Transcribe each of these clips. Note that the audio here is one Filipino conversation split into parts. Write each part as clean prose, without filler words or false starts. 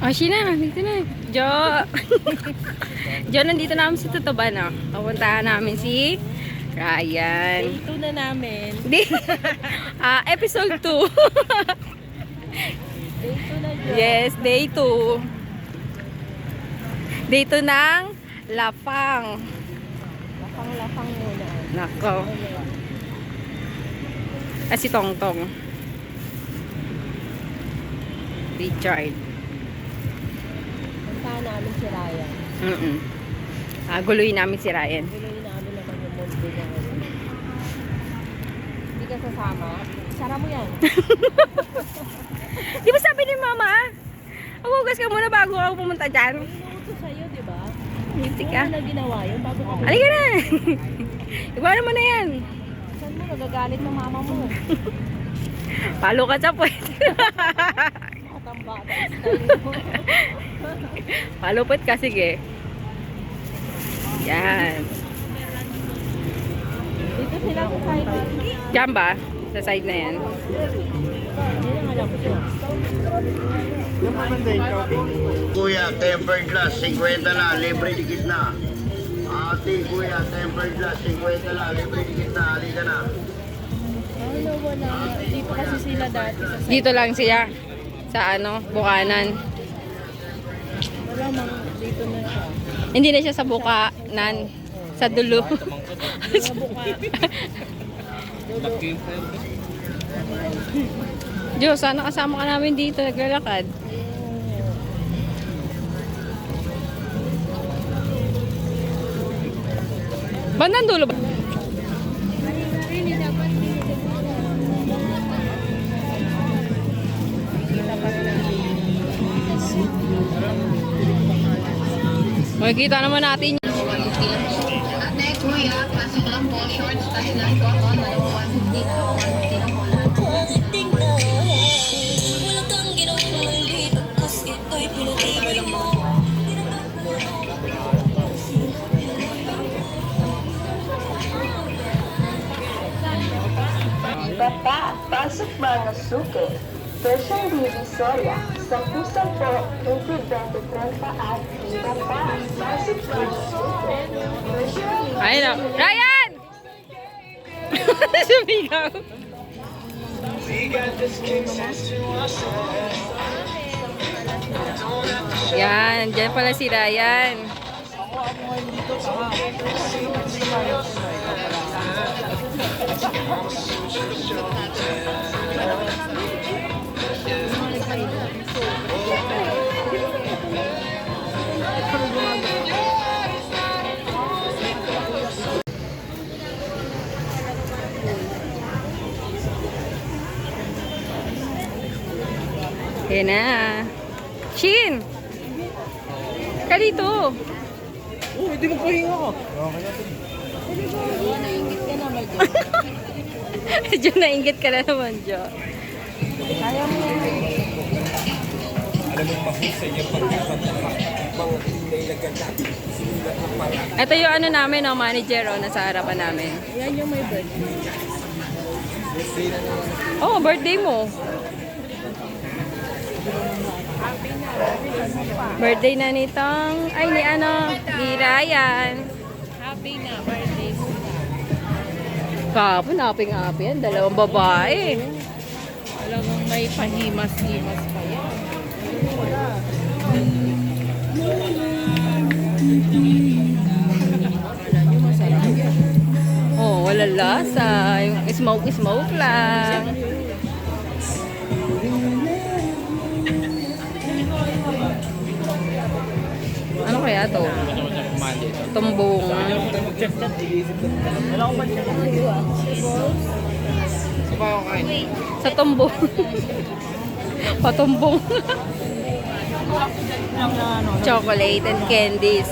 Oh, Sheena, dito na. Jo. Jo, nandito namin sa Tutuban, no? Pupuntahan namin si Ryan. Day 2 na namin. Di. Episode 2. Day 2 na dyan. Yes, day 2. Day 2 ng Lapang. Lapang-lapang muna. Nako. Si Tongtong. Richard. Puntahan namin si Ryan. Guluhin namin si Ryan. Biluin namin naman yung mundo niya. Hindi ka sasama? Sara mo yan. Di ba sabi ni Mama? Hugas ka muna bago ako pumunta dyan. Inuutos sa'yo, di ba? Hindi Kung ka. na ginawa yun, bago ka pumunta. Halika na. Iba naman na yan. Saan mo nagagalit ng mama mo? Palo ka sa puwet. Matambata style mo. Palupit ka, sige. Yan. Dito sila sa side. Diyan ba? Sa side na yan. Yan ang alam ko. Kuya, tempered glass, 50 na, libre dikit na. Ate, kuya, tempered glass, 50 na, libre dikit na, halika na. Ano, wala. Dito kasi sila dati sa side. Dito lang siya. Sa Bukanan. Wala mang dito na siya. Hindi na siya sa Bukanan. Sa Dulo. Mga buka. Diyos, sana kasama ka namin dito. Naglalakad. Bandang dulo ba? Makikita naman natin. Ate, kuya, pasok lang po, shorts, tas lang po ako, 150 na, 150 na po lang. Bata, pasok mga suke. Persian Divisoria, 10 po, 20-30 at iba pa. Pasok mga suke. Persian Ayun na. Ryan! Sumigaw. Yan, dyan pala si Ryan. Yan na. Shin! Ka dito. Oh, hindi mo pahinga ka. Naingit ka na, Marjo. Medyo nainggit ka na naman, Jo. Kaya mo yan. Ito yung ano namin, no, manager, nasa harapan namin. Yan yung may birthday. Oh, birthday mo. Birthday na nitong, ni Ryan. Happy na, birthday mo na. Kapon, aping-api yan. Dalawang babae. Talagang may pahimas-himas pa yan. Alam nyo, masarap yan. Oh, wala lasa. Yung smoke lang. Ano kaya to? Tumbong. Sa tumbong. Patumbong. Chocolate and candies.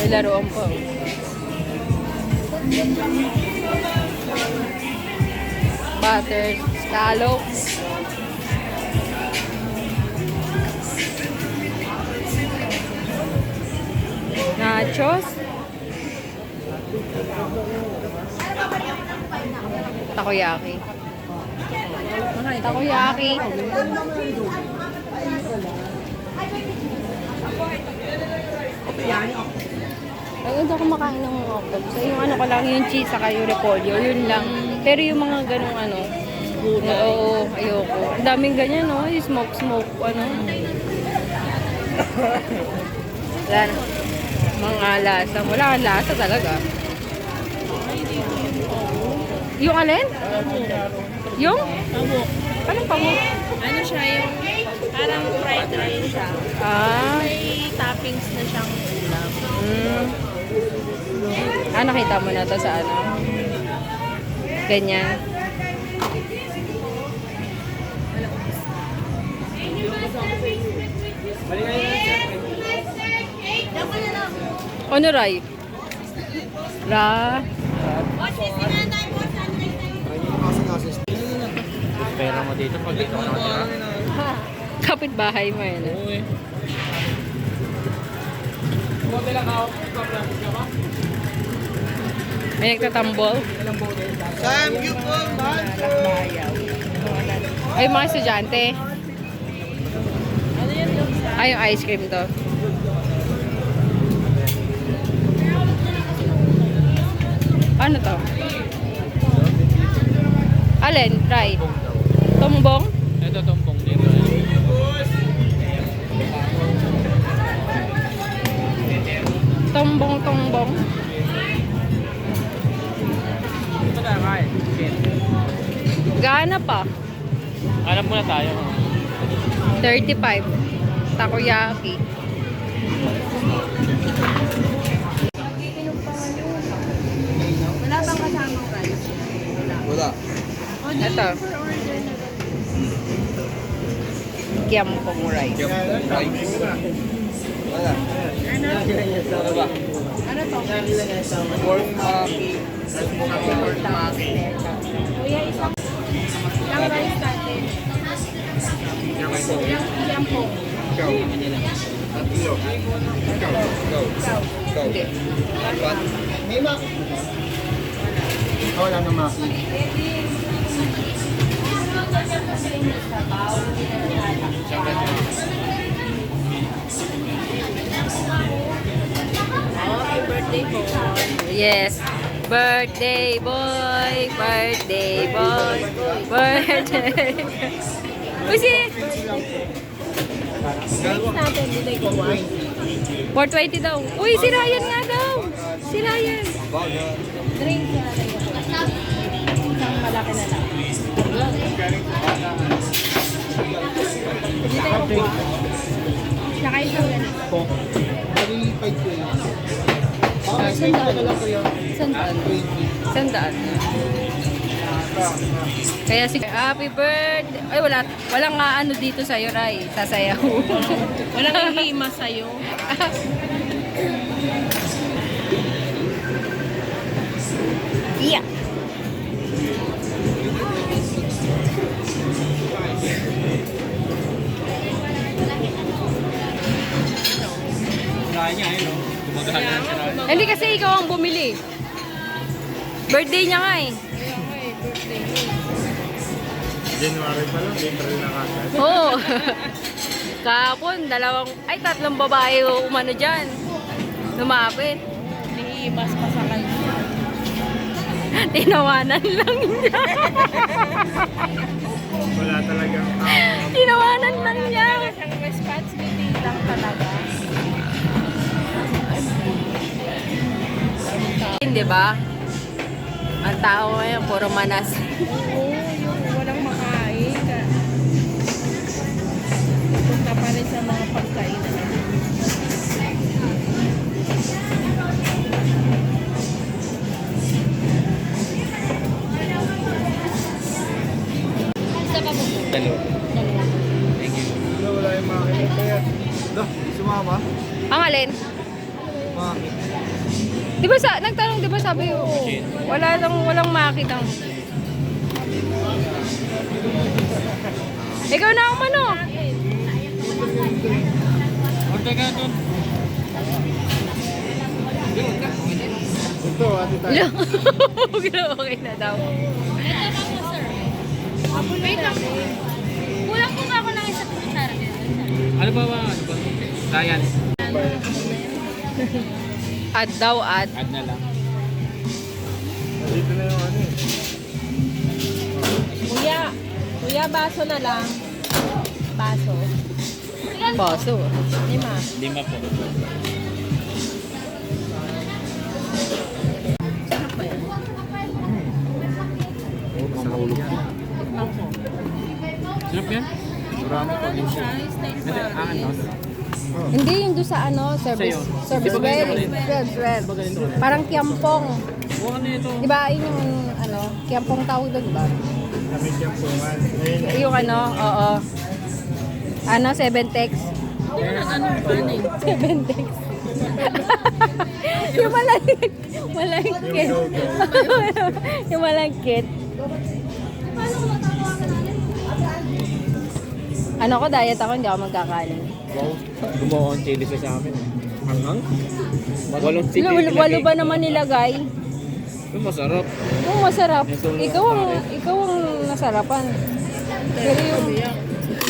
May laruan po. Buttered scallops. nachos. Takoyaki. Takoyaki. Ayun ako kumakain ng mga octopus. Yung ano ko lang, yung cheese saka yung repolyo, yun lang. Pero yung mga ganong ano, oo, ayoko. Ang daming ganyan, no? Yung smoke, ano. Wala na. Mga lasa. Wala kang lasa talaga. Yung alin? Yung? Pamuk. Anong pamuk? Ano siya yung parang fried rice siya. Ah. May toppings na siyang ulam. Ah, nakita mo na to sa ano? Ganyan. Ano, Ray? Ra? Pera mo dito pag dito ka nakatira. Kapit-bahay mo yun. Oo eh. May nagtatambol. Ay, mga estudyante. Ay, yung ice cream to. Ano to? Alin? Try. Tumbong? Ito tumpong dito. Tumbong. Ito na kain. Gana pa. Alam muna tayo. 35. Takoyaki. Wala bang kasamang rice? Wala. Ito. Kiampong rice. Wala. Ano ba? Ano to? Pork maki. Pork maki. Kuya, isang rice natin. Kiampong. Ikaw. Tatlo. Ikaw. Hindi. Apat. May maki. Wala na maki. Happy birthday po. Yes. Birthday boy. Birthday boy. Birthday. Uy, si... Drinks natin, dilay ko 420 daw. Uy, si Ryan nga daw. Si Ryan. Drinks natin. Isang malaki na lang. Dito yung po. Saka isang ganito. Sandaan. Kaya si happy birthday. Ay, walang nga ano dito sa'yo, Ray. Sasayaw. Walang hihima sa'yo. Yeah. Kaya niya eh, no? Gumagana na siya. Hindi kasi ikaw ang bumili. Birthday niya nga eh. January pa lang, April na kagad. Oo. Kahapon, tatlong babae umano dyan. Lumapit. Nahihimas pa sa kanya. Tinawanan lang niya. Wala talagang Tinawanan lang niya. Siyang responsibility lang talaga. Hindi ba? Ang tao ngayon, puro manas. Oo, yung walang makain. Punta pa rin sa mga pagkainan. Isa pa po. Dalawa. Thank you. Wala yung makina. Kaya, sumama? Ang alin? Maki. Di ba nagtanong, di ba sabi ko, walang makitang. Ikaw na ang mano. Order ka doon. tayo. Okay na daw. Wait lang. Kulang po ba ako ng isa kutsara? Ano ba? Ryan. Add daw, add. Add na lang. Dito na yung ano eh. Kuya, baso na lang. Baso. Baso. 5 po. Masahulog yan. Sarap yan? Marami pa din siya. Ano? Hindi yung doon sa ano, service. Sa'yo. Service Di ba ganito well. ulit? Well. Ba ganito ulit? Parang kiampong. Oo, ano ito? Di ba yun yung ano, kiampong tawag doon, di ba? Kami siyang puman. Ayun. Yung ano, oo. Ano, 7 text. Seven text. Yung malangkit. Yung malangkit. Ano ko, diet ako, hindi ako magkakanin. Wow. Gumawa ang chili sa amin. Hanghang? 8 chili. Walo ba naman nilagay? Ito masarap. Oo, masarap. Ikaw ang nasarapan. Pero yung...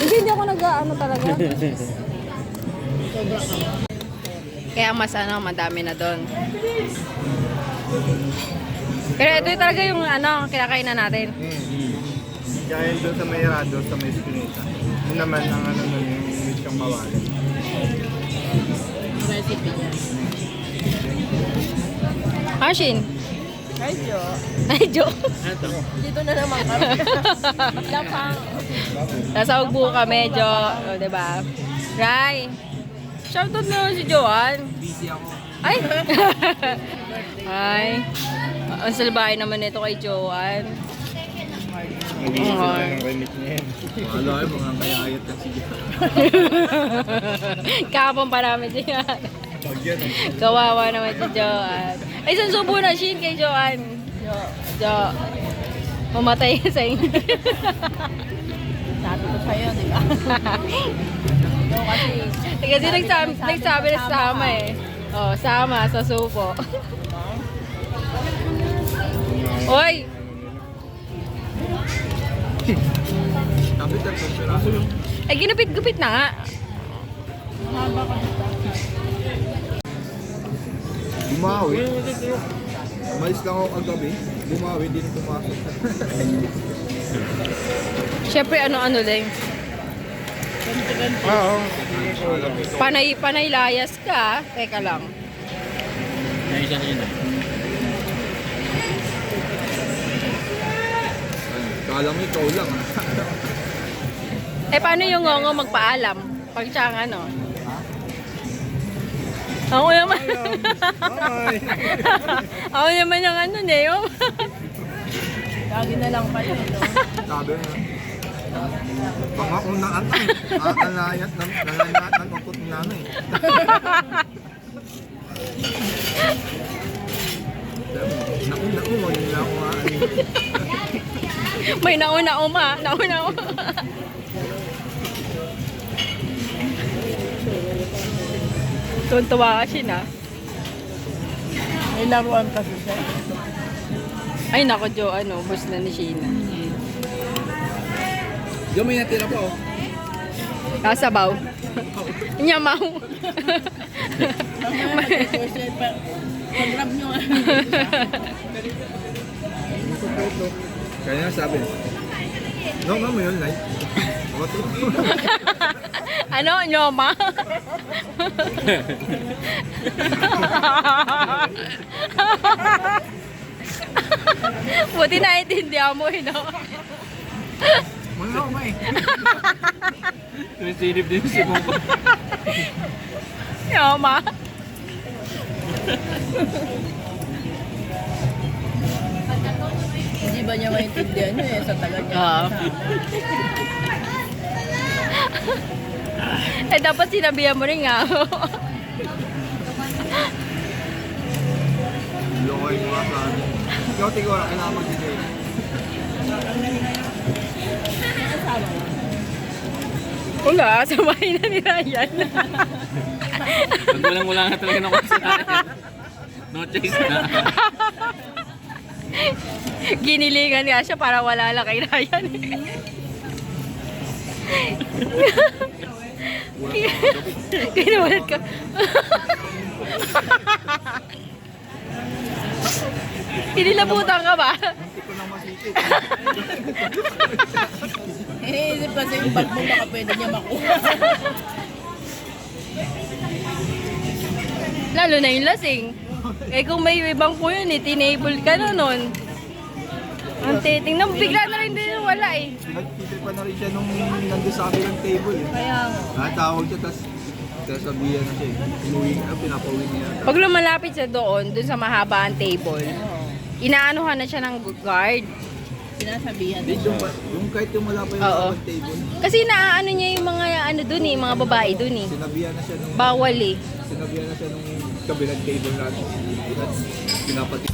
Hindi ako nag-ano talaga. Kaya mas ano, madami na doon. Pero ito yung talaga yung ano, kinakainan natin. Kaya doon sa may rado, sa may spinita. Yun naman ang ano nun, yung misyong mawali. Ashin. Ay, Jo. Ay, joke. Ano to? Dito na naman kami. Lapang. Nasa Ugbo kami, Jo. O, diba? Rai. Shoutout na naman si Joan. Busy ako. Ay! Ay. Ang salbahay naman nito kay Joan. Nag-iisip na ng remit niya yan. Wala ay mga kayayat na sige. Kapon pa namin siya. Pag yan, Kawawa naman si Joan. Ay, isang subo na Shin kay Joan. Jo. Mamatay sa inyo. Sabi ko sa'yo, di ba? Kasi nagsabi na sama eh. Oh, sama sa supo. Oy! sabi na ito, siraso yung Ay, ginupit-gupit na nga. bumawi. Umalis lang ako kagabi. Bumawi, din pumasok. Siyempre, ano-ano din. Oo. Panay layas ka. Teka lang. Naisa na yun eh. Kala mo ikaw lang. Eh, paano yung ngongo magpaalam? Pag siya ang ano? Ako naman. Bye! Ako naman yung ano niyo. Lagi na lang pala. Sabi na. Pangakong na atay. Akalayat ng nalanat ng ukot ni nanay. Naku, yun lang ako nga. May nauna-uma. Nauna-uma. Tuntua ka siya na. May laruan kasi siya. Ay, nako Jo, ano, boss na ni Sheena. Diyo may natira pa oh. Kasabaw. Nyamaw. Pag-grab nyo nga. Kaya nga sabi. No, nga mo yun, like. What? Ano, nyoma? Buti naiintindihan mo, no? Wala ako ba eh. Tumisilip din si Mungko. Nyoma? Hindi ba niya maintindihan nyo eh sa tagal niya? Oo. Eh, dapat sinabihan mo rin nga. Lokoy mo nga sa akin. Ikaw, tigora, kailangan mag-DJ. Wala, sabay na ni Ryan. Pag walang-wala nga talaga ng kasalanan. No chase na. Ginilingan nga siya para wala lang kay Ryan. Kinulit ka. Inilabutan ka ba? Hindi ko nang masikip. Iniisip kasi yung bag mo baka pwede niya makuha. Lalo na yung lasing. Eh kung may ibang po yun, tinable ka na nun. Ang titing. Nang bigla na rin din wala eh. Nagtitripan na rin siya nung nandun sa amin ng table eh. Kaya Tawag siya, tas sabihan na siya eh. Pinapauwi niya. Pag lumalapit siya doon sa mahabang table, inaanuhan na siya ng guard. sinasabihan Hindi, yung kahit yung wala pa yung Oo. bawat table, Kasi naaano niya yung mga ano dun eh, mga babae dun eh. sinabihan na siya nung Bawal eh. kabilang table natin. Pinapati.